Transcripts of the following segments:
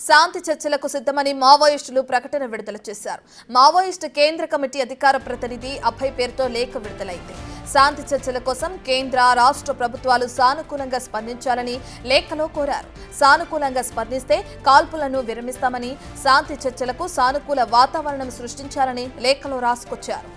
శాంతి చర్చలకు సిద్ధమని మావోయిస్టులు ప్రకటన విడుదల చేశారు. మావోయిస్టు కేంద్ర కమిటీ అధికార ప్రతినిధి అభయ్ పేరుతో లేఖ విడుదలైంది. శాంతి చర్చల కోసం కేంద్ర, రాష్ట్ర ప్రభుత్వాలు సానుకూలంగా స్పందించాలని లేఖలో కోరారు. సానుకూలంగా స్పందిస్తే కాల్పులను విరమిస్తామని, శాంతి చర్చలకు సానుకూల వాతావరణం సృష్టించాలని లేఖలో రాసుకొచ్చారు.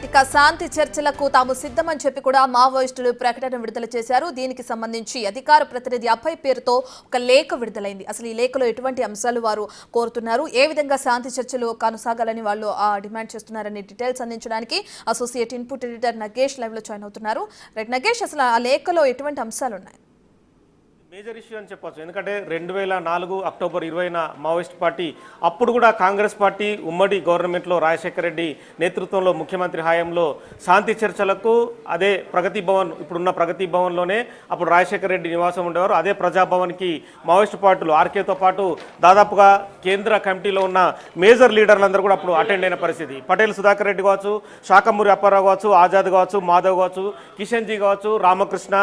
ఇక శాంతి చర్చలకు తాము సిద్ధమని చెప్పి కూడా మావోయిస్టులు ప్రకటన విడుదల చేశారు. దీనికి సంబంధించి అధికార ప్రతినిధి అభయ్ పేరుతో ఒక లేఖ విడుదలైంది. అసలు ఈ లేఖలో ఎటువంటి అంశాలు వారు కోరుతున్నారు, ఏ విధంగా శాంతి చర్చలు కొనసాగాలని వాళ్ళు డిమాండ్ చేస్తున్నారని డీటెయిల్స్ అందించడానికి associate input editor Nagesh live లో జాయిన్ అవుతున్నారు. రైట్ నగేష్, అసలు ఆ లేఖలో ఎటువంటి అంశాలు ఉన్నాయి? మేజర్ ఇష్యూ అని చెప్పొచ్చు. ఎందుకంటే 2004 అక్టోబర్ 20న మావోయిస్ట్ పార్టీ, అప్పుడు కూడా కాంగ్రెస్ పార్టీ ఉమ్మడి గవర్నమెంట్లో రాజశేఖర రెడ్డి నేతృత్వంలో ముఖ్యమంత్రి హయాంలో శాంతి చర్చలకు అదే ప్రగతి భవన్, ఇప్పుడున్న ప్రగతి భవన్లోనే అప్పుడు రాజశేఖర రెడ్డి నివాసం ఉండేవారు. అదే ప్రజాభవన్కి మావోయిస్ట్ పార్టీలు ఆర్కేతో పాటు దాదాపుగా కేంద్ర కమిటీలో ఉన్న మేజర్ లీడర్లందరూ కూడా అప్పుడు అటెండ్ అయిన పరిస్థితి. పటేల్ సుధాకర్ రెడ్డి కావచ్చు, శాఖమూరి అప్పారావు కావచ్చు, ఆజాద్ కావచ్చు, మాధవ్ కావచ్చు, కిషన్ జీ కావచ్చు, రామకృష్ణ,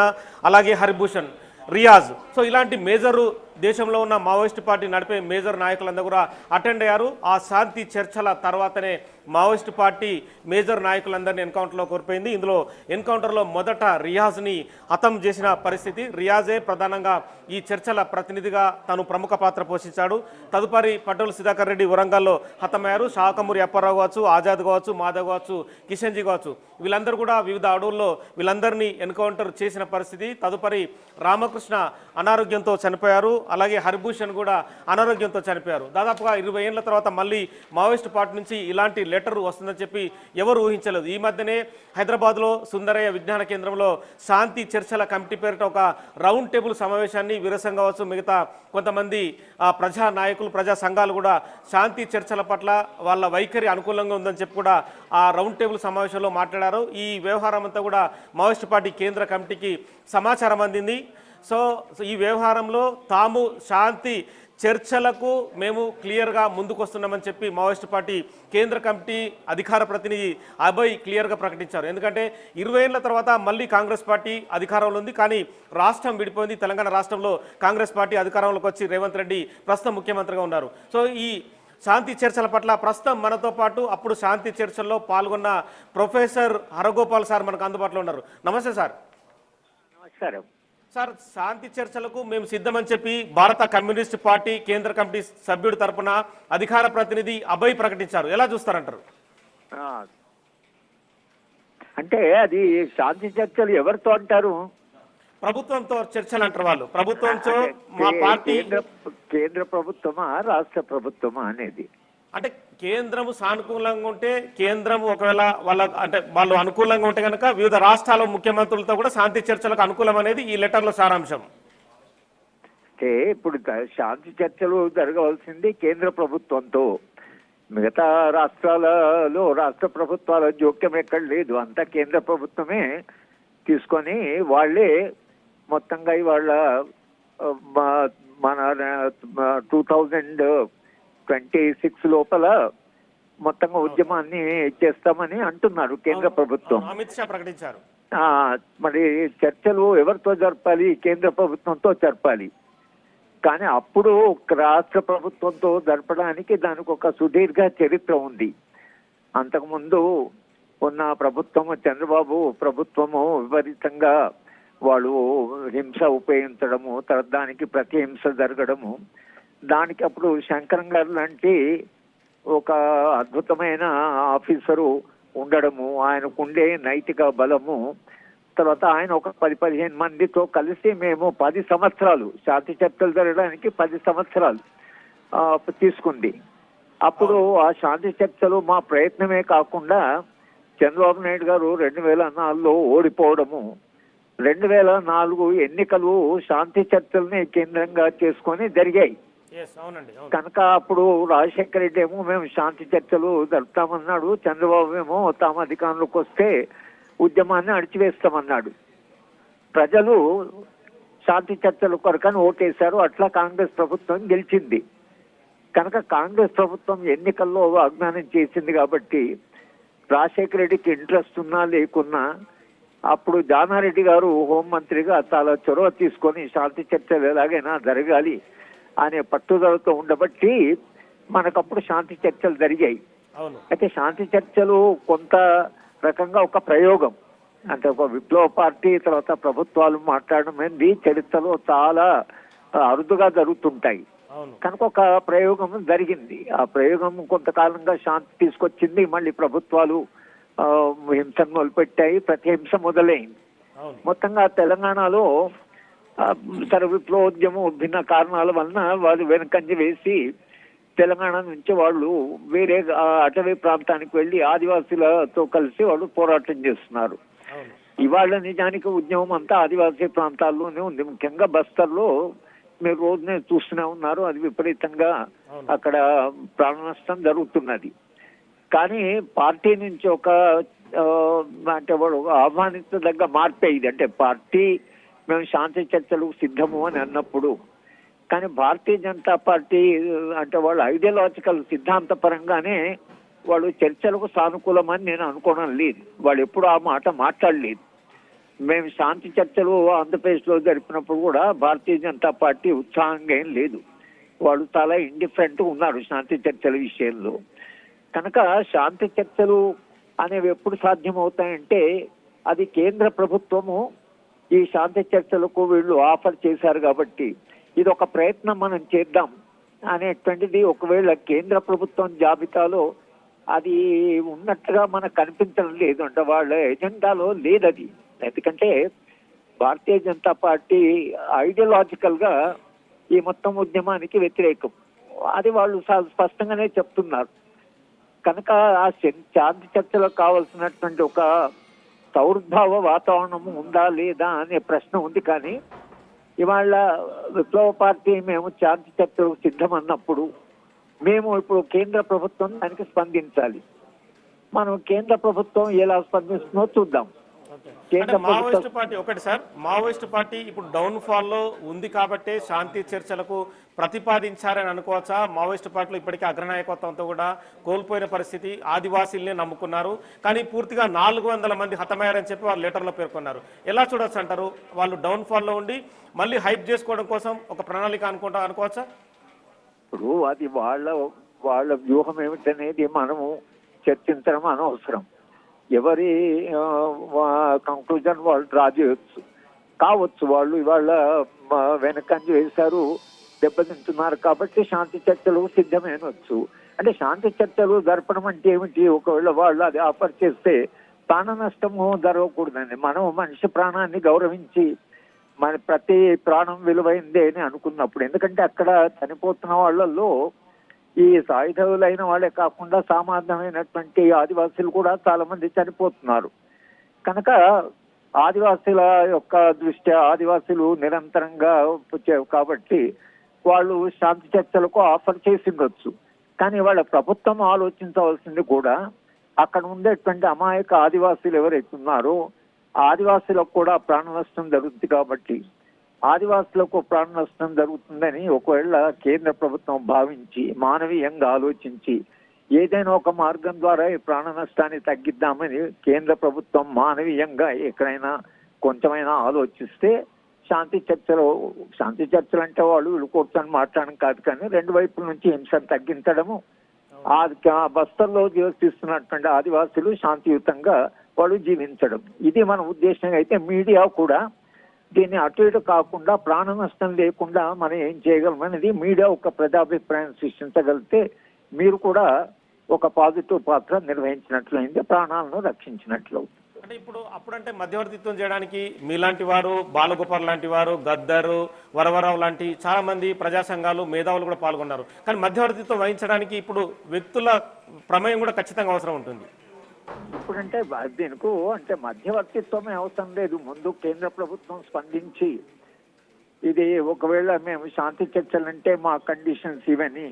అలాగే హరిభూషణ్, రియాజ్. సో ఇలాంటి మేజరు దేశంలో ఉన్న మావోయిస్ట్ పార్టీ నడిపే మేజర్ నాయకులందరూ కూడా అటెండ్ అయ్యారు. ఆ శాంతి చర్చల తర్వాతనే మావోయిస్ట్ పార్టీ మేజర్ నాయకులందరినీ ఎన్కౌంటర్లో కోల్పోయింది. ఇందులో ఎన్కౌంటర్లో మొదట రియాజ్ని హతం చేసిన పరిస్థితి. రియాజే ప్రధానంగా ఈ చర్చల ప్రతినిధిగా తను ప్రముఖ పాత్ర పోషించాడు. తదుపరి పటేల్ సుధాకర్ రెడ్డి వరంగల్లో హతమయ్యారు. శాఖమూరి అప్పారావు కావచ్చు, ఆజాద్ కావచ్చు, మాధవ్ కావచ్చు, కిషన్ జీ కావచ్చు, వీళ్ళందరూ కూడా వివిధ అడవుల్లో వీళ్ళందరినీ ఎన్కౌంటర్ చేసిన పరిస్థితి. తదుపరి రామకృష్ణ అనారోగ్యంతో చనిపోయారు. అలాగే హరిభూషణ్ కూడా అనారోగ్యంతో చనిపోయారు. దాదాపుగా 20 ఏళ్ల తర్వాత మళ్ళీ మావోయిస్ట్ పార్టీ నుంచి ఇలాంటి లెటర్ వస్తుందని చెప్పి ఎవరు ఊహించలేదు. ఈ మధ్యనే హైదరాబాద్లో సుందరయ్య విజ్ఞాన కేంద్రంలో శాంతి చర్చల కమిటీ పేరిట ఒక రౌండ్ టేబుల్ సమావేశాన్ని విరసం కావచ్చు, మిగతా కొంతమంది ప్రజా నాయకులు, ప్రజా సంఘాలు కూడా శాంతి చర్చల పట్ల వాళ్ళ వైఖరి అనుకూలంగా ఉందని చెప్పి కూడా ఆ రౌండ్ టేబుల్ సమావేశంలో మాట్లాడారు. ఈ వ్యవహారం అంతా కూడా మావోయిస్ట్ పార్టీ కేంద్ర కమిటీకి సమాచారం అందింది. సో ఈ వ్యవహారంలో తాము శాంతి చర్చలకు మేము క్లియర్గా ముందుకొస్తున్నామని చెప్పి మావోయిస్ట్ పార్టీ కేంద్ర కమిటీ అధికార ప్రతినిధి అభయ్ క్లియర్గా ప్రకటించారు. ఎందుకంటే 20 ఏళ్ల తర్వాత మళ్ళీ కాంగ్రెస్ పార్టీ అధికారంలో ఉంది, కానీ రాష్ట్రం విడిపోయింది. తెలంగాణ రాష్ట్రంలో కాంగ్రెస్ పార్టీ అధికారంలోకి వచ్చి రేవంత్ రెడ్డి ప్రస్తుతం ముఖ్యమంత్రిగా ఉన్నారు. సో ఈ శాంతి చర్చల పట్ల ప్రస్తుతం మనతో పాటు అప్పుడు శాంతి చర్చల్లో పాల్గొన్న ప్రొఫెసర్ హరగోపాల్ సార్ మనకు అందుబాటులో ఉన్నారు. నమస్తే సార్. నమస్కారం సార్, శాంతి చర్చలకు మేము సిద్ధమని చెప్పి భారత కమ్యూనిస్ట్ పార్టీ కేంద్ర కమిటీ సభ్యుడి తరపున అధికార ప్రతినిధి అభయ్ ప్రకటించారు. ఎలా చూస్తారంటారు? అంటే అది శాంతి చర్చలు ఎవరితో అంటారు? ప్రభుత్వంతో చర్చలు అంటారు వాళ్ళు. ప్రభుత్వంతో మా పార్టీ కేంద్ర ప్రభుత్వమా రాష్ట్ర ప్రభుత్వమా అనేది, అంటే కేంద్రము సానుకూలంగా ఉంటే, కేంద్రం ఒకవేళ వాళ్ళు అనుకూలంగా ఉంటే కనుక వివిధ రాష్ట్రాల ముఖ్యమంత్రులతో కూడా శాంతి చర్చలకు అనుకూలం అనేది ఈ లెటర్లో సారాంశం. అంటే ఇప్పుడు శాంతి చర్చలు జరగవలసింది కేంద్ర ప్రభుత్వంతో. మిగతా రాష్ట్రాలలో రాష్ట్ర ప్రభుత్వాల జోక్యం ఎక్కడ లేదు. అంతా కేంద్ర ప్రభుత్వమే తీసుకొని వాళ్ళే మొత్తంగా ఇవాళ మన 2026 లోపల మొత్తంగా ఉద్యమాన్ని చేస్తామని అంటున్నారు కేంద్ర ప్రభుత్వం. అమిత్ షా ప్రకటించారు. మరి చర్చలు ఎవరితో జరపాలి? కేంద్ర ప్రభుత్వంతో జరపాలి. కానీ అప్పుడు రాష్ట్ర ప్రభుత్వంతో జరపడానికి దానికి ఒక సుదీర్ఘ చరిత్ర ఉంది. అంతకుముందు ఉన్న ప్రభుత్వము, చంద్రబాబు ప్రభుత్వము విపరీతంగా వాళ్ళు హింస ఉపయోగించడము, దానికి ప్రతిహింస జరగడము, దానికి అప్పుడు శంకరం గారు లాంటి ఒక అద్భుతమైన ఆఫీసరు ఉండడము, ఆయనకుండే నైతిక బలము, తర్వాత ఆయన ఒక 10-15 మందితో కలిసి మేము 10 సంవత్సరాలు శాంతి చర్చలు జరగడానికి 10 సంవత్సరాలు తీసుకుంది. అప్పుడు ఆ శాంతి చర్చలు మా ప్రయత్నమే కాకుండా చంద్రబాబు నాయుడు గారు 2004లో ఓడిపోవడము, 2004 ఎన్నికలు శాంతి చర్చల్ని కేంద్రంగా చేసుకొని జరిగాయి. అవునండి, అవును. కనుక అప్పుడు రాజశేఖర రెడ్డి ఏమో మేము శాంతి చర్చలు జరుపుతామన్నాడు, చంద్రబాబు ఏమో తాము అధికారంలోకి వస్తే ఉద్యమాన్ని అణిచివేస్తామన్నాడు. ప్రజలు శాంతి చర్చల కొరకని ఓటేశారు. అట్లా కాంగ్రెస్ ప్రభుత్వం గెలిచింది. కనుక కాంగ్రెస్ ప్రభుత్వం ఎన్నికల్లో వాగ్దానం చేసింది కాబట్టి రాజశేఖర రెడ్డికి ఇంట్రెస్ట్ ఉన్నా లేకున్నా అప్పుడు జానారెడ్డి గారు హోంమంత్రిగా చాలా చొరవ తీసుకొని శాంతి చర్చలు ఎలాగైనా జరగాలి అనే పట్టుదలతో ఉండబట్టి మనకప్పుడు శాంతి చర్చలు జరిగాయి. అయితే శాంతి చర్చలు కొంత రకంగా ఒక ప్రయోగం, అంటే ఒక విప్లవ పార్టీ తర్వాత ప్రభుత్వాలు మాట్లాడడం అనేది చరిత్రలో చాలా అరుదుగా జరుగుతుంటాయి. కనుక ఒక ప్రయోగం జరిగింది. ఆ ప్రయోగం కొంతకాలంగా శాంతి తీసుకొచ్చింది. మళ్ళీ ప్రభుత్వాలు హింసను మొదలుపెట్టాయి. ప్రతిహింస మొదలైంది. మొత్తంగా తెలంగాణలో సర విప్లవోద్యమం భిన్న కారణాల వలన వాళ్ళు వెనకంజ వేసి తెలంగాణ నుంచి వాళ్ళు వేరే అటవీ ప్రాంతానికి వెళ్ళి ఆదివాసీలతో కలిసి వాళ్ళు పోరాటం చేస్తున్నారు. ఇవాళ నిజానికి ఉద్యమం అంతా ఆదివాసీ ప్రాంతాల్లోనే ఉంది. ముఖ్యంగా బస్తర్లో మీరు రోజునే చూస్తూనే ఉన్నారు. అది విపరీతంగా అక్కడ ప్రాణ నష్టం జరుగుతున్నది. కానీ పార్టీ నుంచి ఒక అంటే వాడు ఆహ్వానించదగ్గ మార్పే ఇది. అంటే పార్టీ మేము శాంతి చర్చలకు సిద్ధము అని అన్నప్పుడు, కానీ భారతీయ జనతా పార్టీ అంటే వాళ్ళు ఐడియాలజికల్ సిద్ధాంతపరంగానే వాళ్ళు చర్చలకు సానుకూలమని నేను అనుకోవడం లేదు. వాళ్ళు ఎప్పుడు ఆ మాట మాట్లాడలేదు. మేము శాంతి చర్చలు ఆంధ్రప్రదేశ్లో జరిపినప్పుడు కూడా భారతీయ జనతా పార్టీ ఉత్సాహంగా ఏం లేదు. వాళ్ళు చాలా ఇండిఫరెంట్గా ఉన్నారు శాంతి చర్చల విషయంలో. కనుక శాంతి చర్చలు అనేవి ఎప్పుడు సాధ్యమవుతాయంటే అది కేంద్ర ప్రభుత్వము ఈ శాంతి చర్చలకు వీళ్ళు ఆఫర్ చేశారు కాబట్టి ఇది ఒక ప్రయత్నం మనం చేద్దాం అనేటువంటిది ఒకవేళ కేంద్ర ప్రభుత్వం జాబితాలో అది ఉన్నట్టుగా మనకు కనిపించడం లేదు. అంటే వాళ్ళ ఎజెండాలో లేదు అది. ఎందుకంటే భారతీయ జనతా పార్టీ ఐడియాలజికల్ గా ఈ మొత్తం ఉద్యమానికి వ్యతిరేకం. అది వాళ్ళు స్పష్టంగానే చెప్తున్నారు. కనుక ఆ శాంతి చర్చలకు కావాల్సినటువంటి ఒక సౌర్భావ వాతావరణం ఉందా లేదా అనే ప్రశ్న ఉంది. కానీ ఇవాళ విప్లవ పార్టీ మేము శాంతి చర్చలకు సిద్ధం అన్నప్పుడు మేము ఇప్పుడు కేంద్ర ప్రభుత్వం దానికి స్పందించాలి. మనం కేంద్ర ప్రభుత్వం ఎలా స్పందిస్తుందో చూద్దాం. మావోయిస్ట్ పార్టీ ఒకటి సార్, మావోయిస్ట్ పార్టీ ఇప్పుడు డౌన్ ఫాల్ లో ఉంది కాబట్టి శాంతి చర్చలకు ప్రతిపాదించారని అనుకోవచ్చా? మావోయిస్ట్ పార్టీలో ఇప్పటికీ అగ్రనాయకత్వంతో కూడా కోల్పోయిన పరిస్థితి, ఆదివాసీల్ని నమ్ముకున్నారు, కానీ పూర్తిగా 400 మంది హతమయ్యారని చెప్పి వాళ్ళు లెటర్లో పేర్కొన్నారు. ఎలా చూడొచ్చు అంటారు? వాళ్ళు డౌన్ ఫాల్ లో ఉండి మళ్ళీ హైప్ చేసుకోవడం కోసం ఒక ప్రణాళిక అనుకోవచ్చా? ఇప్పుడు అది వాళ్ళ వ్యూహం ఏమిటనేది మనము చర్చించడం అనవసరం. ఎవరి కంక్లూజన్ వాళ్ళు డ్రా చేయొచ్చు కావచ్చు. వాళ్ళు ఇవాళ వెనకంజ వేశారు, దెబ్బతింటున్నారు కాబట్టి శాంతి చర్చలు సిద్ధమైనవచ్చు. అంటే శాంతి చర్చలు జరపడం అంటే ఏమిటి? ఒకవేళ వాళ్ళు అది ఆఫర్ చేస్తే ప్రాణ నష్టము జరగకూడదండి. మనం మనిషి ప్రాణాన్ని గౌరవించి మన ప్రతి ప్రాణం విలువైందే అని అనుకున్నప్పుడు, ఎందుకంటే అక్కడ చనిపోతున్న వాళ్ళల్లో ఈ సాయుధులైన వాళ్ళే కాకుండా సామాన్యమైనటువంటి ఆదివాసీలు కూడా చాలా మంది చనిపోతున్నారు. కనుక ఆదివాసీల యొక్క దృష్ట్యా ఆదివాసీలు నిరంతరంగా వచ్చారు కాబట్టి వాళ్ళు శాంతి చర్చలకు ఆఫర్ చేసిండొచ్చు. కానీ వాళ్ళ ప్రభుత్వం ఆలోచించవలసింది కూడా అక్కడ ఉండేటువంటి అమాయక ఆదివాసీలు ఎవరైతే ఉన్నారో ఆదివాసీలకు కూడా ప్రాణ నష్టం జరుగుతుంది కాబట్టి ఆదివాసులకు ప్రాణ నష్టం జరుగుతుందని ఒకవేళ కేంద్ర ప్రభుత్వం భావించి మానవీయంగా ఆలోచించి ఏదైనా ఒక మార్గం ద్వారా ఈ ప్రాణ నష్టాన్ని తగ్గిద్దామని కేంద్ర ప్రభుత్వం మానవీయంగా ఎక్కడైనా కొంచెమైనా ఆలోచిస్తే శాంతి చర్చలు అంటే వాళ్ళు వీళ్ళు కూర్చొని మాట్లాడడం కాదు, కానీ రెండు వైపుల నుంచి హింసను తగ్గించడము, ఆ బస్తర్లో జీవిస్తున్నటువంటి ఆదివాసులు శాంతియుతంగా వాళ్ళు జీవించడం, ఇది మన ఉద్దేశం. అయితే మీడియా కూడా దీన్ని అటు ఇటు కాకుండా ప్రాణ నష్టం లేకుండా మనం ఏం చేయగలం అనేది మీడియా ఒక ప్రజాభిప్రాయం సృష్టించగలిగితే మీరు కూడా ఒక పాజిటివ్ పాత్ర నిర్వహించినట్లయింది, ప్రాణాలను రక్షించినట్లు. అంటే అప్పుడంటే మధ్యవర్తిత్వం చేయడానికి మీలాంటి వారు, బాలగోపాల్ లాంటి వారు, గద్దరు, వరవరావు లాంటి చాలా మంది ప్రజా సంఘాలు, మేధావులు కూడా పాల్గొన్నారు. కానీ మధ్యవర్తిత్వం వహించడానికి ఇప్పుడు వ్యక్తుల ప్రమేయం కూడా ఖచ్చితంగా అవసరం ఉంటుంది. ఇప్పుడంటే దీనికి అంటే మధ్యవర్తిత్వమే అవసరం లేదు. ముందు కేంద్ర ప్రభుత్వం స్పందించి ఇది ఒకవేళ మేము శాంతి చర్చలు అంటే మా కండిషన్స్ ఇవని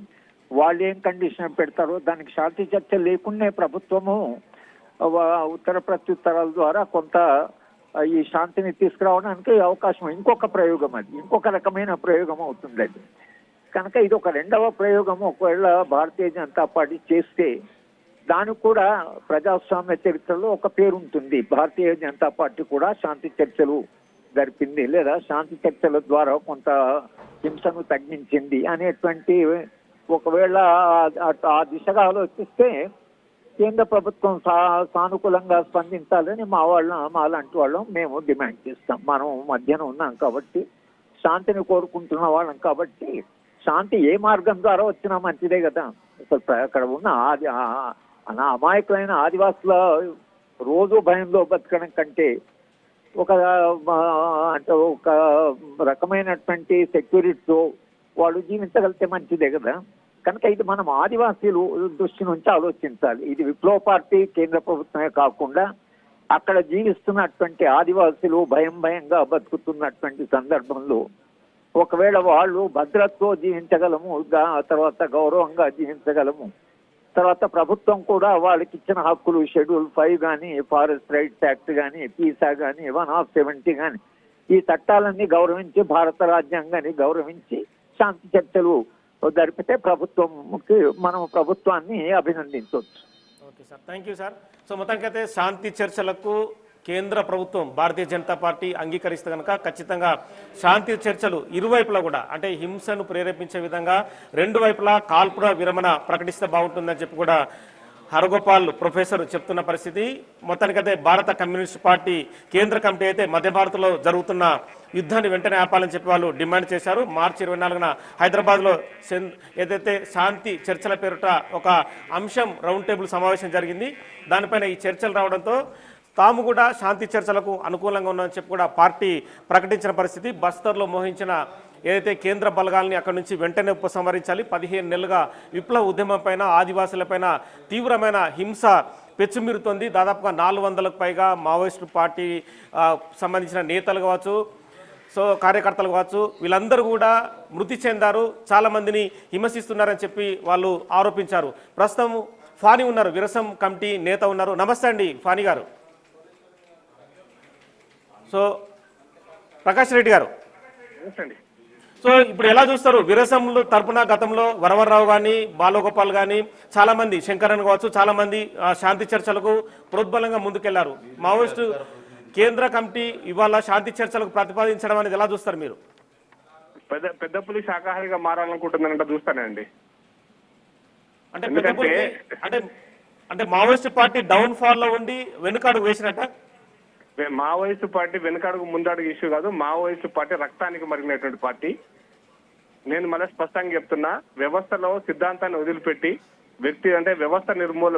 వాళ్ళు ఏం కండిషన్ పెడతారో దానికి శాంతి చర్చ లేకుండానే ప్రభుత్వము ఉత్తర ప్రత్యుత్తరాల ద్వారా కొంత ఈ శాంతిని తీసుకురావడానికి అవకాశం, ఇంకొక ప్రయోగం, అది ఇంకొక రకమైన ప్రయోగం అవుతుంది అది. కనుక ఇది ఒక రెండవ ప్రయోగం ఒకవేళ భారతీయ జనతా పార్టీ చేస్తే దానికి కూడా ప్రజాస్వామ్య చరిత్రలో ఒక పేరు ఉంటుంది. భారతీయ జనతా పార్టీ కూడా శాంతి చర్చలు జరిపింది లేదా శాంతి చర్చల ద్వారా కొంత హింసను తగ్గించింది అనేటువంటి ఒకవేళ ఆ దిశగా ఆలోచిస్తే కేంద్ర ప్రభుత్వం సానుకూలంగా స్పందించాలని మా లాంటి వాళ్ళం మేము డిమాండ్ చేస్తాం. మనం మధ్యన ఉన్నాం కాబట్టి, శాంతిని కోరుకుంటున్న వాళ్ళం కాబట్టి, శాంతి ఏ మార్గం ద్వారా వచ్చినా మంచిదే కదా. అక్కడ ఉన్న అమాయకులైన ఆదివాసుల రోజు భయంలో బతకడం కంటే అంటే ఒక రకమైనటువంటి సెక్యూరిటీతో వాళ్ళు జీవించగలిగితే మంచిదే కదా. కనుక ఇది మనం ఆదివాసీలు దృష్టి నుంచి ఆలోచించాలి. ఇది విప్లవ పార్టీ కేంద్ర ప్రభుత్వమే కాకుండా అక్కడ జీవిస్తున్నటువంటి ఆదివాసీలు భయంగా బతుకుతున్నటువంటి సందర్భంలో ఒకవేళ వాళ్ళు భద్రతతో జీవించగలము, తర్వాత గౌరవంగా జీవించగలము, తర్వాత ప్రభుత్వం కూడా వాళ్ళకి ఇచ్చిన హక్కులు షెడ్యూల్ 5 కానీ, ఫారెస్ట్ రైట్స్ యాక్ట్ కానీ, పీసా కానీ, 1/70 కానీ ఈ చట్టాలన్నీ గౌరవించి భారత రాజ్యాంగాన్ని గౌరవించి శాంతి చర్చలు జరిపితే మనం ప్రభుత్వాన్ని అభినందించవచ్చు. Okay sir, thank you sir. So మొత్తానికైతే శాంతి చర్చలకు కేంద్ర ప్రభుత్వం భారతీయ జనతా పార్టీ అంగీకరిస్తే కనుక ఖచ్చితంగా శాంతి చర్చలు ఇరువైపులా కూడా అంటే హింసను ప్రేరేపించే విధంగా రెండు వైపులా కాల్పుల విరమణ ప్రకటిస్తే బాగుంటుందని చెప్పి కూడా హరగోపాల్ ప్రొఫెసర్ చెప్తున్న పరిస్థితి. మొత్తానికైతే భారత కమ్యూనిస్ట్ పార్టీ కేంద్ర కమిటీ అయితే మధ్య భారత్లో జరుగుతున్న యుద్ధాన్ని వెంటనే ఆపాలని చెప్పి వాళ్ళు డిమాండ్ చేశారు. మార్చి 24న హైదరాబాద్లో ఏదైతే శాంతి చర్చల పేరుట ఒక అంశం రౌండ్ టేబుల్ సమావేశం జరిగింది. దానిపైన ఈ చర్చలు రావడంతో తాము కూడా శాంతి చర్చలకు అనుకూలంగా ఉన్నామని చెప్పి కూడా పార్టీ ప్రకటించిన పరిస్థితి. బస్తర్లో మోహించిన ఏదైతే కేంద్ర బలగాల్ని అక్కడి నుంచి వెంటనే ఉపసంహరించాలి, 15 నెలలుగా విప్లవ ఉద్యమం పైన ఆదివాసులపైన తీవ్రమైన హింస పెచ్చుమిరుతోంది. దాదాపుగా 400లకు పైగా మావోయిస్టు పార్టీ సంబంధించిన నేతలు కావచ్చు, సో కార్యకర్తలు కావచ్చు, వీళ్ళందరూ కూడా మృతి చెందారు, చాలామందిని హింసిస్తున్నారని చెప్పి వాళ్ళు ఆరోపించారు. ప్రస్తుతం ఫానీ ఉన్నారు, విరసం కమిటీ నేత ఉన్నారు. నమస్తే అండి ఫానీ గారు. సో ప్రకాష్ రెడ్డి గారు, సో ఇప్పుడు ఎలా చూస్తారు విరసంలో తరపున గతంలో వరవరరావు కానీ బాలగోపాల్ కానీ చాలా మంది, శంకరన్ కావచ్చు, చాలా మంది శాంతి చర్చలకు ప్రోద్బలంగా ముందుకెళ్లారు. మావోయిస్టు కేంద్ర కమిటీ ఇవాళ శాంతి చర్చలకు ప్రతిపాదించడం అనేది ఎలా చూస్తారు మీరు? పెద్ద పులి శాకాహారిగా మారాలనుకుంటుందనంటే చూస్తానండి. అంటే పెద్ద పులి అంటే మావోయిస్టు పార్టీ డౌన్ ఫాల్ లో ఉండి వెనుకాడుగు వేసినట్ట? మావోయిస్టు పార్టీ వెనుకడుగు ముందడుగు ఇష్యూ కాదు. మావోయిస్టు పార్టీ రక్తానికి మరిగినటువంటి పార్టీ. నేను మళ్ళీ స్పష్టంగా చెప్తున్నా, వ్యవస్థలో సిద్ధాంతాన్ని వదిలిపెట్టి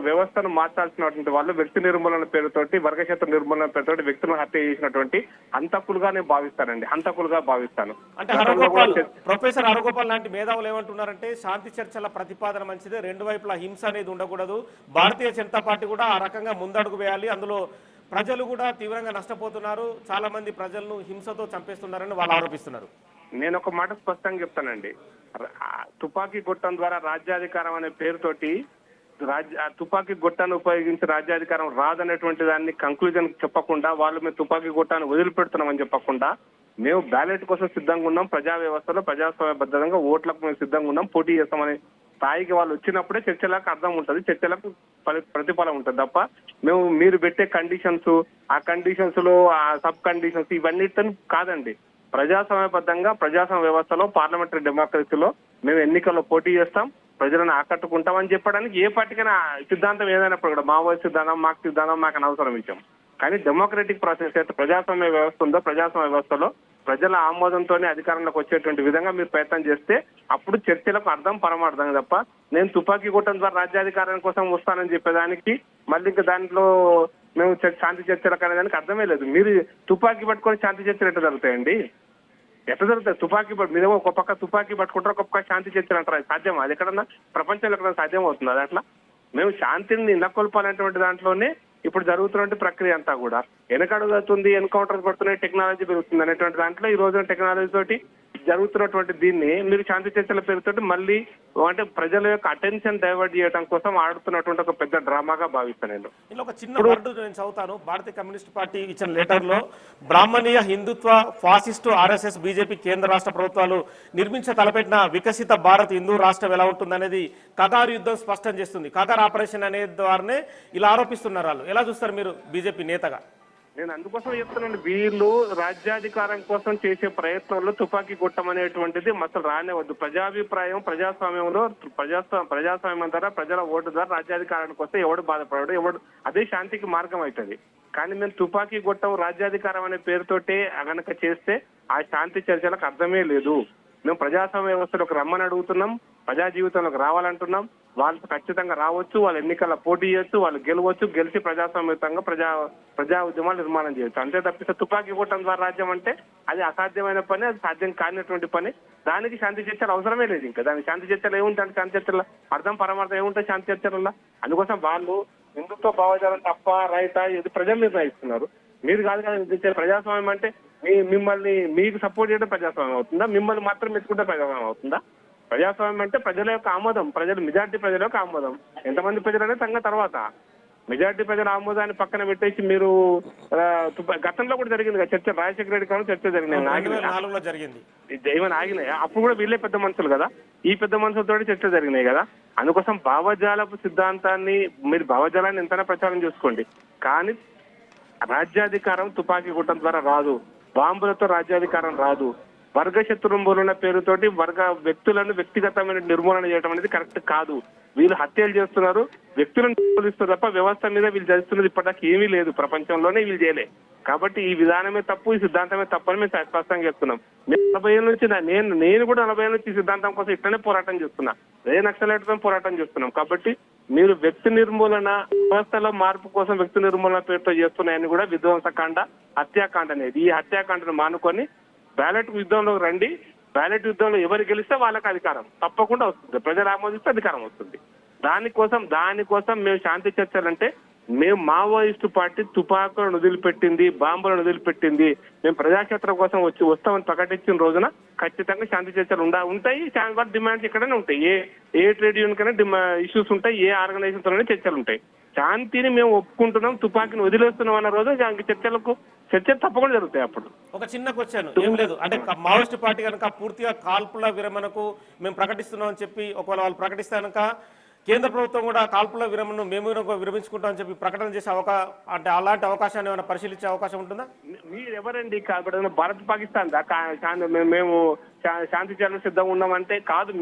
వ్యవస్థను మార్చాల్సినటువంటి వాళ్ళు వ్యక్తి నిర్మూలన పేరుతోటి, వర్గక్షేత్ర నిర్మూలన పేరుతోటి వ్యక్తులను హత్య చేసినటువంటి హంతకులుగా నేను భావిస్తానండి, హంతకులుగా భావిస్తాను. అంటే ప్రొఫెసర్ హరగోపాల్ లాంటి మేధావులు ఏమంటున్నారంటే శాంతి చర్చల ప్రతిపాదన మంచిదే, రెండు వైపులా హింస అనేది ఉండకూడదు, భారతీయ జనతా పార్టీ కూడా ఆ రకంగా ముందడుగు వేయాలి, అందులో ప్రజలు కూడా తీవ్రంగా నష్టపోతున్నారు, చాలా మంది ప్రజలను హింసతో చంపేస్తున్నారని వాళ్ళు ఆరోపిస్తున్నారు. నేను ఒక మాట స్పష్టంగా చెప్తానండి, తుపాకీ గొట్టం ద్వారా రాజ్యాధికారం అనే పేరుతోటి తుపాకీ గొట్టాన్ని ఉపయోగించి రాజ్యాధికారం రాదనేటువంటి దాన్ని కంక్లూజన్ చెప్పకుండా, వాళ్ళు మేము తుపాకీ గొట్టాన్ని వదిలిపెడుతున్నామని చెప్పకుండా, మేము బ్యాలెట్ కోసం సిద్ధంగా ఉన్నాం, ప్రజా వ్యవస్థలో ప్రజాస్వామ్యబద్ధంగా ఓట్లకు మేము సిద్ధంగా ఉన్నాం, పోటీ చేస్తామనే స్థాయికి వాళ్ళు వచ్చినప్పుడే చర్చలకు అర్థం ఉంటుంది, చర్చలకు ప్రతిఫలం ఉంటుంది తప్ప మీరు పెట్టే కండిషన్స్, ఆ కండిషన్స్ లో ఆ సబ్ కండిషన్స్ ఇవన్నిటితో కాదండి. ప్రజాస్వామ్యబద్ధంగా ప్రజాస్వామ్య వ్యవస్థలో పార్లమెంటరీ డెమోక్రసీలో మేము ఎన్నికల్లో పోటీ చేస్తాం, ప్రజలను ఆకట్టుకుంటామని చెప్పడానికి ఏ పార్టీకైనా సిద్ధాంతం ఏదైనప్పుడు కూడా మావోయిస్ట్ సిద్ధాంతం మాకు అనవసరం విషయం. కానీ డెమోక్రటిక్ ప్రాసెస్ అయితే ప్రజాస్వామ్య వ్యవస్థ ఉందో, ప్రజాస్వామ్య వ్యవస్థలో ప్రజల ఆమోదంతోనే అధికారంలోకి వచ్చేటువంటి విధంగా మీరు ప్రయత్నం చేస్తే అప్పుడు చర్చలకు అర్థం పరమార్థం తప్ప నేను తుపాకీ గుట్టం ద్వారా రాజ్యాధికారం కోసం వస్తానని చెప్పేదానికి మళ్ళీ ఇంకా దాంట్లో మేము శాంతి చర్చలకు అనేదానికి అర్థమే లేదు. మీరు తుపాకీ పట్టుకొని శాంతి చర్చలు ఎట్లా జరుగుతాయండి? ఎట్లా జరుగుతాయి? తుపాకీ మీరేమో ఒక పక్క తుపాకీ పట్టుకుంటారు, ఒక పక్క శాంతి చర్చలు అంటారు. అది సాధ్యమా? అది ఎక్కడన్నా ప్రపంచంలో ఎక్కడన్నా సాధ్యం అవుతుంది అది అట్లా? మేము శాంతిని నెలకొల్పాలనేటువంటి దాంట్లోనే ఇప్పుడు జరుగుతున్న ప్రక్రియ అంతా కూడా వెనకడుగుతుంది, ఎన్కౌంటర్స్ పడుతున్నాయి, టెక్నాలజీ పెరుగుతుంది అనేటువంటి దాంట్లో ఈ రోజున టెక్నాలజీ తోటి జరుగుతున్నటువంటి దీన్ని మీరు శాంతి చర్చల పేరుతోటి మళ్ళీ అంటే ప్రజల యొక్క అటెన్షన్ డైవర్ట్ చేయడం కోసం ఆడుతున్నటువంటి ఒక పెద్ద డ్రామాగా భావిస్తాను నేను. ఇందులో ఒక చిన్న వర్డ్ నేను చదువుతాను. భారతీయ కమ్యూనిస్ట్ పార్టీ ఇచ్చిన లెటర్ లో బ్రాహ్మణీయ హిందుత్వ ఫాసిస్టు RSS బీజేపీ కేంద్ర రాష్ట్ర ప్రభుత్వాలు తలపెట్టిన వికసిత భారత్ హిందూ రాష్ట్రం ఎలా ఉంటుందనేది కగారు యుద్ధం స్పష్టం చేస్తుంది. కగారు ఆపరేషన్ అనే ద్వారానే ఇలా ఆరోపిస్తున్నారు. వాళ్ళు ఎలా చూస్తారు మీరు బీజేపీ నేతగా? నేను అందుకోసం చెప్తున్నాను, వీళ్ళు రాజ్యాధికారం కోసం చేసే ప్రయత్నంలో తుపాకీ కొట్టమనేటువంటిది అసలు రానివద్దు. ప్రజాభిప్రాయం ప్రజాస్వామ్యంలో ప్రజాస్వామ్యం ద్వారా ప్రజల ఓటు ద్వారా రాజ్యాధికారానికి వస్తే ఎవడు బాధపడడు, ఎవడు అదే శాంతికి మార్గం అవుతుంది. కానీ మేము తుపాకీ కొట్టం రాజ్యాధికారం అనే పేరుతోటే గనక చేస్తే ఆ శాంతి చర్చలకు అర్థమే లేదు. మేము ప్రజాస్వామ్య వ్యవస్థలోకి రమ్మని అడుగుతున్నాం, ప్రజా జీవితంలోకి రావాలంటున్నాం. వాళ్ళు ఖచ్చితంగా రావచ్చు, వాళ్ళు ఎన్నికల్లో పోటీ చేయొచ్చు, వాళ్ళు గెలవచ్చు, గెలిచి ప్రజాస్వామ్యంగా ప్రజా ఉద్యమాలు నిర్మాణం చేయొచ్చు. అంతే తప్పిస్తే తుపాకీ కొట్టడం ద్వారా రాజ్యం అంటే అది అసాధ్యమైన పని, అది సాధ్యం కానిటువంటి పని. దానికి శాంతి చర్చలు అవసరమే లేదు. ఇంకా దానికి శాంతి చర్చలు ఏముంటాయి? శాంతి చర్చల అర్థం పరమార్థం ఏముంటాయి శాంతి చర్చలలో? అందుకోసం వాళ్ళు హిందుత్వ భావజాలం తప్ప రైటా ఇది ప్రజలు నిర్ణయిస్తున్నారు. మీరు కాదు కదా ప్రజాస్వామ్యం అంటే మిమ్మల్ని మీకు సపోర్ట్ చేయడం ప్రజాస్వామ్యం అవుతుందా? మిమ్మల్ని మాత్రం మెచ్చుకుంటే ప్రజాస్వామ్యం అవుతుందా? ప్రజాస్వామ్యం అంటే ప్రజల యొక్క ఆమోదం, మెజార్టీ ప్రజల యొక్క ఆమోదం. ఎంతమంది ప్రజలు అనేది సంగతి తర్వాత. మెజార్టీ ప్రజల ఆమోదాన్ని పక్కన పెట్టేసి మీరు గతంలో కూడా జరిగింది కదా చర్చ, రాజశేఖర రెడ్డి కాలం చర్చ జరిగింది. ఏమైనా ఆగినాయా? అప్పుడు కూడా వీళ్ళే పెద్ద మనుషులు కదా, ఈ పెద్ద మనుషులతో చర్చ జరిగినాయి కదా. అందుకోసం భావజాలపు సిద్ధాంతాన్ని మీరు భావజాలాన్ని ఎంతైనా ప్రచారం చేసుకోండి, కానీ రాజ్యాధికారం తుపాకీ గుట్టం ద్వారా రాదు, బాంబులతో రాజ్యాధికారం రాదు. వర్గ శత్రువుల పేరుతోటి వ్యక్తులను వ్యక్తిగతమైన నిర్మూలన చేయడం అనేది కరెక్ట్ కాదు. వీళ్ళు హత్యలు చేస్తున్నారు, వ్యక్తులను నిర్మూలిస్తారు తప్ప వ్యవస్థ మీద వీళ్ళు చేస్తున్నది ఇప్పటిదాకా ఏమీ లేదు, ప్రపంచంలోనే వీళ్ళు చేయలే. కాబట్టి ఈ విధానమే తప్పు, ఈ సిద్ధాంతమే తప్పు అని మేము స్పష్టంగా చెప్తున్నాం. 40 ఏళ్ళ నుంచి నేను కూడా 40 ఏళ్ళ నుంచి ఈ సిద్ధాంతం కోసం ఇట్లనే పోరాటం చేస్తున్నా, అదే నక్సలైట్తో పోరాటం చేస్తున్నాం. కాబట్టి మీరు వ్యక్తి నిర్మూలన, వ్యవస్థలో మార్పు కోసం వ్యక్తి నిర్మూలన పేరుతో చేస్తున్నాయని కూడా విధ్వంసకాండ, హత్యాకాండ అనేది. ఈ హత్యాకాండను మానుకొని బ్యాలెట్ యుద్ధంలోకి రండి. బ్యాలెట్ యుద్ధంలో ఎవరు గెలిస్తే వాళ్ళకి అధికారం తప్పకుండా వస్తుంది, ప్రజలు ఆమోదిస్తే అధికారం వస్తుంది. దానికోసం మేము శాంతి చర్చలంటే మేము మావోయిస్టు పార్టీ తుపాకులను వదిలిపెట్టింది, బాంబులను వదిలిపెట్టింది. మేము ప్రజాక్షేత్రం కోసం వస్తామని ప్రకటించిన రోజున ఖచ్చితంగా శాంతి చర్చలు ఉంటాయి. వాళ్ళ డిమాండ్స్ ఇక్కడనే ఉంటాయి. ఏ ట్రేడ్ యూనియన్ కన్నా ఇష్యూస్ ఉంటాయి, ఏ ఆర్గనైజేషన్ తోనే చర్చలు ఉంటాయి. శాంతిని మేము ఒప్పుకుంటున్నాం, తుపాకీని వదిలేస్తున్నాం అన్న రోజు చర్చలు తప్పకుండా జరుగుతాయి. అప్పుడు ఒక చిన్న క్వశ్చన్, ఏం లేదు అంటే మావోయిస్ట్ పార్టీ కనుక పూర్తిగా కాల్పుల విరమణకు మేము ప్రకటిస్తున్నాం అని చెప్పి ఒకవేళ వాళ్ళు ప్రకటిస్తే కనుక కేంద్ర ప్రభుత్వం కూడా కాల్పుల విరమణను మేము విరమించుకుంటామని చెప్పి ప్రకటన చేసే అలాంటి అవకాశాన్ని ఏమైనా పరిశీలించే అవకాశం ఉంటుందా? మీరు ఎవరండి భారత్ పాకిస్తాన్ మేము శాంతి చర్చలకు సిద్ధంగా ఉన్నామంటే కాదు.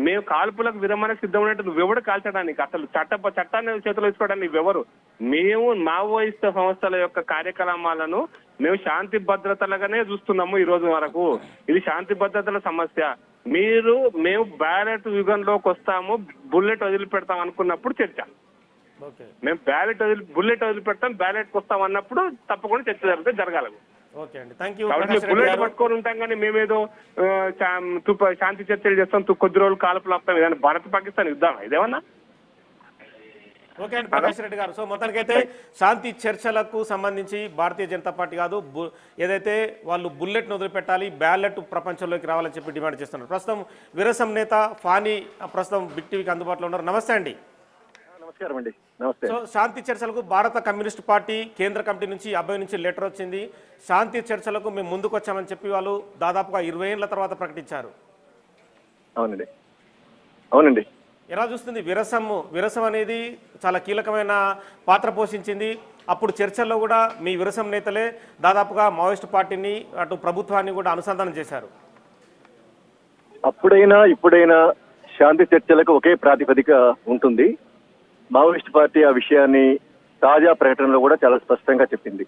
మేము కాల్పులకు విరమణకు సిద్ధం ఉన్నట్టు నువ్వెవడు కాల్చడానికి, అసలు చట్టాన్ని చేతిలో వేసుకోవడానికి నువ్వెవరు? మేము మావోయిస్ట్ సంస్థల యొక్క కార్యక్రమాలను మేము శాంతి భద్రతలుగానే చూస్తున్నాము ఈ రోజు వరకు. ఇది శాంతి భద్రతల సమస్య. మేము బ్యాలెట్ యుగంలోకి వస్తాము, బుల్లెట్ వదిలిపెడతాం అనుకున్నప్పుడు చర్చ. మేము బుల్లెట్ వదిలిపెడతాం, బ్యాలెట్కి వస్తాం అన్నప్పుడు తప్పకుండా చర్చ జరగాలి. బుల్లెట్ పట్టుకొని ఉంటాం కానీ మేమేదో శాంతి చర్చలు చేస్తాం, కొద్ది రోజులు కాల్పులు ఆపుతాం. ఏదైనా భారత్ పాకిస్తాన్ యుద్ధం ఇదేమన్నా? ఓకే అండి ప్రకాష్ రెడ్డి గారు. సో మొత్తానికైతే శాంతి చర్చలకు సంబంధించి భారతీయ జనతా పార్టీ కాదు, ఏదైతే వాళ్ళు బుల్లెట్ను వదిలిపెట్టాలి, బ్యాలెట్ ప్రపంచంలోకి రావాలని చెప్పి డిమాండ్ చేస్తున్నారు. ప్రస్తుతం విరసం నేత ఫానీ ప్రస్తుతం బిగ్ టీవీకి అందుబాటులో ఉన్నారు. నమస్తే అండి. నమస్కారం అండి. నమస్తే. సో శాంతి చర్చలకు భారత కమ్యూనిస్ట్ పార్టీ కేంద్ర కమిటీ నుంచి అబ్బాయి నుంచి లెటర్ వచ్చింది. శాంతి చర్చలకు మేము ముందుకు వచ్చామని చెప్పి వాళ్ళు దాదాపుగా 20 ఏళ్ల తర్వాత ప్రకటించారు. అవునండి. ఎలా చూస్తుంది? విరసం అనేది చాలా కీలకమైన పాత్ర పోషించింది. అప్పుడు చర్చల్లో కూడా మీ విరసం నేతలే దాదాపుగా మావోయిస్ట్ పార్టీని అటు ప్రభుత్వాన్ని కూడా అనుసంధానం చేశారు. అప్పుడైనా ఇప్పుడైనా శాంతి చర్చలకు ఒకే ప్రాతిపదిక ఉంటుంది. మావోయిస్ట్ పార్టీ ఆ విషయాన్ని తాజా ప్రకటనలో కూడా చాలా స్పష్టంగా చెప్పింది.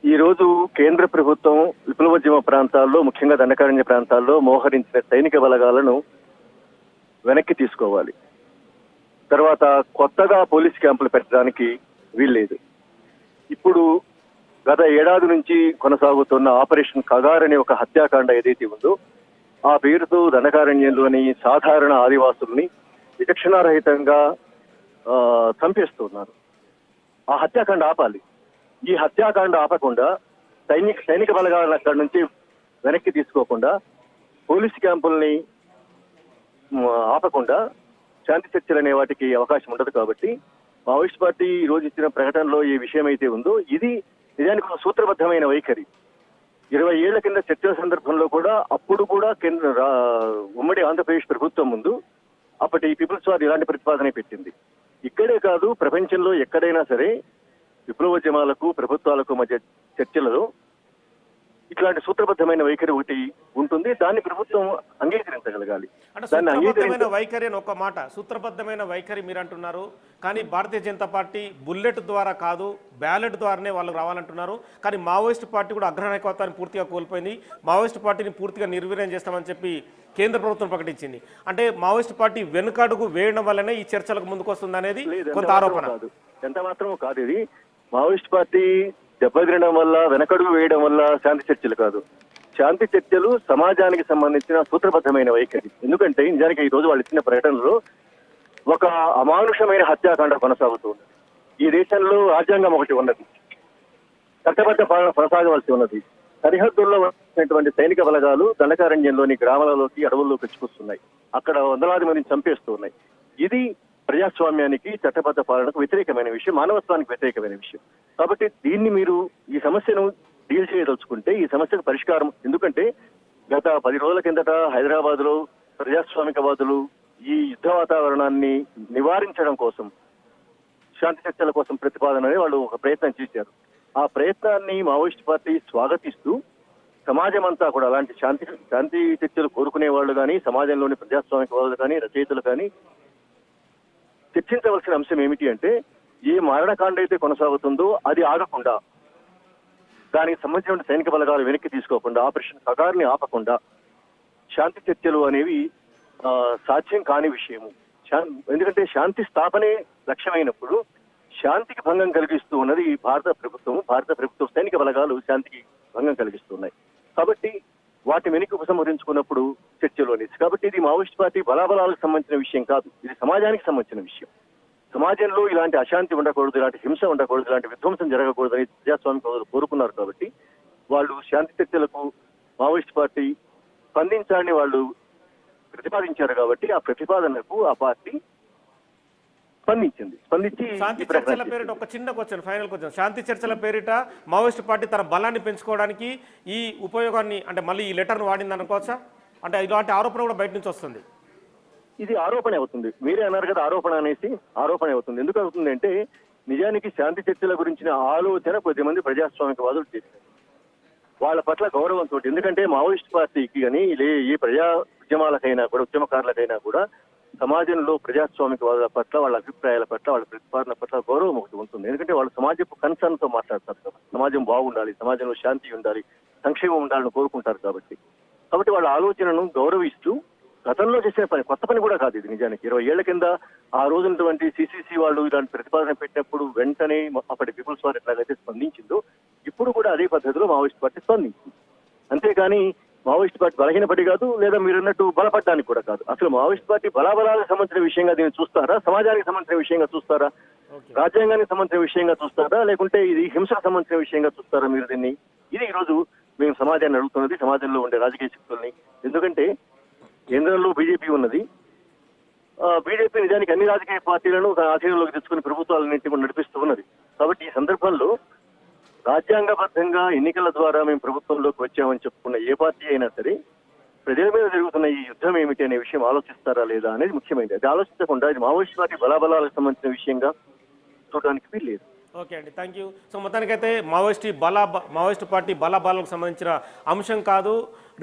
ఈ రోజు కేంద్ర ప్రభుత్వం విప్లవోద్యమ ప్రాంతాల్లో, ముఖ్యంగా దండకారణ్య ప్రాంతాల్లో మోహరించిన సైనిక బలగాలను వెనక్కి తీసుకోవాలి. తర్వాత కొత్తగా పోలీస్ క్యాంపులు పెట్టడానికి వీల్లేదు. ఇప్పుడు గత ఏడాది నుంచి కొనసాగుతున్న ఆపరేషన్ కగార్ అనే ఒక హత్యాకాండ ఏదైతే ఉందో ఆ పేరుతో దండకారణ్యంలోని సాధారణ ఆదివాసుల్ని విచక్షణారహితంగా చంపేస్తున్నారు. ఆ హత్యాకాండ ఆపాలి. ఈ హత్యాకాండ ఆపకుండా సైనిక బలగాలను అక్కడి నుంచి వెనక్కి తీసుకోకుండా పోలీసు క్యాంపుల్ని ఆపకుండా శాంతి చర్చలు అనే వాటికి అవకాశం ఉండదు. కాబట్టి మావోయిస్ట్ పార్టీ ఈ రోజు ఇచ్చిన ప్రకటనలో ఈ విషయం అయితే ఉందో ఇది నిజానికి ఒక సూత్రబద్ధమైన వైఖరి. 20 ఏళ్ల కింద చర్చల సందర్భంలో కూడా అప్పుడు కూడా ఉమ్మడి ఆంధ్రప్రదేశ్ ప్రభుత్వం ముందు అప్పటి పీపుల్స్ వార్ ఇలాంటి ప్రతిపాదన పెట్టింది. ఇక్కడే కాదు, ప్రపంచంలో ఎక్కడైనా సరే విప్లవోద్యమాలకు ప్రభుత్వాలకు మధ్య చర్చలలో ఇట్లాంటి సూత్రబద్ధమైన వైఖరి ఒకటి ఉంటుంది. దాన్ని ప్రభుత్వం అంగీకరించగలగాలి. అంటే సూత్రబద్ధమైన వైఖరి అని ఒక మాట, సూత్రబద్ధమైన వైఖరి మీరు అంటున్నారు. కానీ భారతీయ జనతా పార్టీ బుల్లెట్ ద్వారా కాదు, బ్యాలెట్ ద్వారానే వాళ్ళు రావాలంటున్నారు. కానీ మావోయిస్ట్ పార్టీ కూడా అగ్రనాయకత్వాన్ని పూర్తిగా కోల్పోయింది. మావోయిస్ట్ పార్టీని పూర్తిగా నిర్వీర్యం చేస్తామని చెప్పి కేంద్ర ప్రభుత్వం ప్రకటించింది. అంటే మావోయిస్ట్ పార్టీ వెనుకడుగు వేయడం వల్లనే ఈ చర్చలకు ముందుకు వస్తుంది అనేది కొంత ఆరోపణ. ఎంత మాత్రం కాదు. ఇది మావోయిస్ట్ పార్టీ దెబ్బతినడం వల్ల, వెనకడుగు వేయడం వల్ల శాంతి చర్చలు కాదు. శాంతి చర్చలు సమాజానికి సంబంధించిన సూత్రబద్ధమైన వైఖరి. ఎందుకంటే నిజానికి ఈ రోజు వాళ్ళు ఇచ్చిన ప్రకటనలో ఒక అమానుషమైన హత్యాకాండ కొనసాగుతుంది. ఈ దేశంలో రాజ్యాంగం ఒకటి ఉన్నది, చట్టబద్ధ పాలన కొనసాగవలసి ఉన్నది. సరిహద్దుల్లో ఉన్నటువంటి సైనిక బలగాలు దండకారణ్యంలోని గ్రామాలలోకి, అడవుల్లోకి వచ్చుకొస్తున్నాయి. అక్కడ వందలాది మందిని చంపేస్తూ ఉన్నాయి. ఇది ప్రజాస్వామ్యానికి, చట్టబద్ధ పాలనకు వ్యతిరేకమైన విషయం, మానవత్వానికి వ్యతిరేకమైన విషయం. కాబట్టి దీన్ని మీరు ఈ సమస్యను డీల్ చేయదలుచుకుంటే ఈ సమస్యకు పరిష్కారం, ఎందుకంటే గత 10 రోజుల కిందట హైదరాబాద్ లో ప్రజాస్వామికవాదులు ఈ యుద్ధ వాతావరణాన్ని నివారించడం కోసం శాంతి చర్చల కోసం ప్రతిపాదన వాళ్ళు ఒక ప్రయత్నం చేశారు. ఆ ప్రయత్నాన్ని మావోయిస్ట్ పార్టీ స్వాగతిస్తూ సమాజం అంతా కూడా అలాంటి శాంతి చర్చలు కోరుకునే వాళ్ళు కానీ, సమాజంలోని ప్రజాస్వామికవాదులు కానీ, రచయితలు కానీ చర్చించవలసిన అంశం ఏమిటి అంటే, ఏ మారణకాండ అయితే కొనసాగుతుందో అది ఆగకుండా, దానికి సంబంధించిన సైనిక బలగాలు వెనక్కి తీసుకోకుండా, ఆపరేషన్ కగార్ని ఆపకుండా శాంతి చర్చలు అనేవి సాధ్యం కాని విషయము. ఎందుకంటే శాంతి స్థాపనే లక్ష్యమైనప్పుడు శాంతికి భంగం కలిగిస్తూ ఉన్నది భారత ప్రభుత్వం సైనిక బలగాలు శాంతికి భంగం కలిగిస్తున్నాయి. కాబట్టి వాటి వెనక్కి ఉపసంహరించుకున్నప్పుడు చర్చలు అనేది. కాబట్టి ఇది మావోయిస్ట్ పార్టీ బలాబలాలకు సంబంధించిన విషయం కాదు, ఇది సమాజానికి సంబంధించిన విషయం. సమాజంలో ఇలాంటి అశాంతి ఉండకూడదు, ఇలాంటి హింస ఉండకూడదు, ఇలాంటి విధ్వంసం జరగకూడదు అని ప్రజాస్వామిక కోరుకున్నారు. కాబట్టి వాళ్ళు శాంతి చర్చలకు మావోయిస్ట్ పార్టీ స్పందించాలని వాళ్ళు ప్రతిపాదించారు. కాబట్టి ఆ ప్రతిపాదనకు ఆ పార్టీ స్పందించి శాంతి చర్చల పేరిట ఒక చిన్న క్వశ్చన్, ఫైనల్ క్వశ్చన్. శాంతి చర్చల పేరిట మావోయిస్ట్ పార్టీ తన బలాన్ని పెంచుకోవడానికి ఈ ఉపయోగాన్ని, అంటే మళ్ళీ ఈ లెటర్ను వాడింది అనుకోవచ్చా? అంటే ఇలాంటి ఆరోపణ కూడా బయట నుంచి వస్తుంది. ఇది ఆరోపణ అవుతుంది. మీరే అన్నారు కదా, ఆరోపణ అవుతుంది. ఎందుకు అవుతుంది అంటే, నిజానికి శాంతి చర్చల గురించిన ఆలోచన కొద్దిమంది ప్రజాస్వామికవాదులు చేశారు. వాళ్ళ పట్ల గౌరవంతో, ఎందుకంటే మావోయిస్ట్ పార్టీకి కానీ ఏ ప్రజా ఉద్యమాలకైనా కూడా, ఉద్యమకారులకైనా కూడా సమాజంలో ప్రజాస్వామికవాదుల పట్ల, వాళ్ళ అభిప్రాయాల పట్ల, వాళ్ళ ప్రతిపాదన పట్ల గౌరవం ఒకటి ఉంటుంది. ఎందుకంటే వాళ్ళు సమాజపు కన్సర్న్ తో మాట్లాడతారు కాబట్టి, సమాజం బాగుండాలి, సమాజంలో శాంతి ఉండాలి, సంక్షేమం ఉండాలని కోరుకుంటారు. కాబట్టి వాళ్ళ ఆలోచనను గౌరవిస్తూ గతంలో చేసిన పని, కొత్త పని కూడా కాదు ఇది. నిజానికి 20 ఏళ్ల కింద ఆ రోజునటువంటి సిసిసి వాళ్ళు ఇలాంటి ప్రతిపాదన పెట్టినప్పుడు వెంటనే అప్పటి పీపుల్స్ వార్ ఎట్లాగైతే స్పందించిందో, ఇప్పుడు కూడా అదే పద్ధతిలో మావోయిస్ట్ పార్టీ స్పందించింది. అంతేగాని మావోయిస్ట్ పార్టీ బలహీనపడి కాదు, లేదా మీరన్నట్టు బలపడడానికి కూడా కాదు. అసలు మావోయిస్ట్ పార్టీ బలాబలాలకు సంబంధించిన విషయంగా దీన్ని చూస్తారా, సమాజానికి సంబంధించిన విషయంగా చూస్తారా, రాజ్యాంగానికి సంబంధించిన విషయంగా చూస్తారా, లేకుంటే ఇది హింసకు సంబంధించిన విషయంగా చూస్తారా మీరు దీన్ని? ఇది ఈరోజు మేము సమాజాన్ని అడుగుతున్నది, సమాజంలో ఉండే రాజకీయ శక్తుల్ని. ఎందుకంటే కేంద్రంలో బీజేపీ ఉన్నది. బీజేపీ నిజానికి అన్ని రాజకీయ పార్టీలను ఆధీనంలోకి తెచ్చుకుని ప్రభుత్వాలన్నింటినీ కూడా నడిపిస్తూ ఉన్నది. కాబట్టి ఈ సందర్భంలో రాజ్యాంగబద్ధంగా ఎన్నికల ద్వారా మేము ప్రభుత్వంలోకి వచ్చామని చెప్పుకున్న ఏ పార్టీ అయినా సరే ప్రజల మీద జరుగుతున్న ఈ యుద్ధం ఏమిటి అనే విషయం ఆలోచిస్తారా లేదా అనేది ముఖ్యమైనది. అది ఆలోచించకుండా ఇది మావోయిస్ట్ పార్టీ బలాబలాలకు సంబంధించిన విషయంగా చూడడానికి వీల్లేదు. ఓకే అండి, థ్యాంక్ యూ. సో మొత్తానికైతే మావోయిస్ట్ పార్టీ బలాబలాలకు సంబంధించిన అంశం కాదు,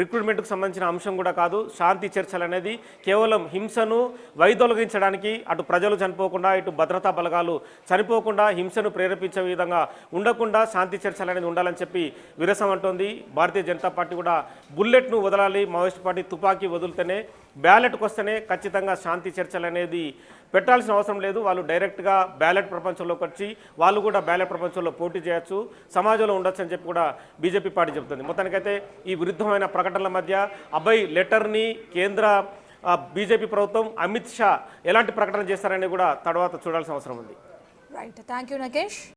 రిక్రూట్మెంట్కు సంబంధించిన అంశం కూడా కాదు. శాంతి చర్చలు అనేది కేవలం హింసను వైదొలగించడానికి, అటు ప్రజలు చనిపోకుండా, ఇటు భద్రతా బలగాలు చనిపోకుండా, హింసను ప్రేరేపించే విధంగా ఉండకుండా శాంతి చర్చలు అనేది ఉండాలని చెప్పి విరసం అంటోంది. భారతీయ జనతా పార్టీ కూడా బుల్లెట్ను వదలాలి, మావోయిస్ట్ పార్టీ తుపాకీ వదిలితేనే, బ్యాలెట్కి వస్తేనే ఖచ్చితంగా శాంతి చర్చలు అనేది పెట్టాల్సిన అవసరం లేదు. వాళ్ళు డైరెక్ట్గా బ్యాలెట్ ప్రపంచంలోకి వచ్చి వాళ్ళు కూడా బ్యాలెట్ ప్రపంచంలో పోటీ చేయొచ్చు, సమాజంలో ఉండొచ్చు అని చెప్పి కూడా బీజేపీ పార్టీ చెబుతుంది. మొత్తానికైతే ఈ విరుద్ధమైన ప్రకటనల మధ్య అభయ్ లెటర్ని కేంద్ర బీజేపీ ప్రభుత్వం అమిత్ షా ఎలాంటి ప్రకటన చేస్తారని కూడా తర్వాత చూడాల్సిన అవసరం ఉంది. Right, thank you Nagesh.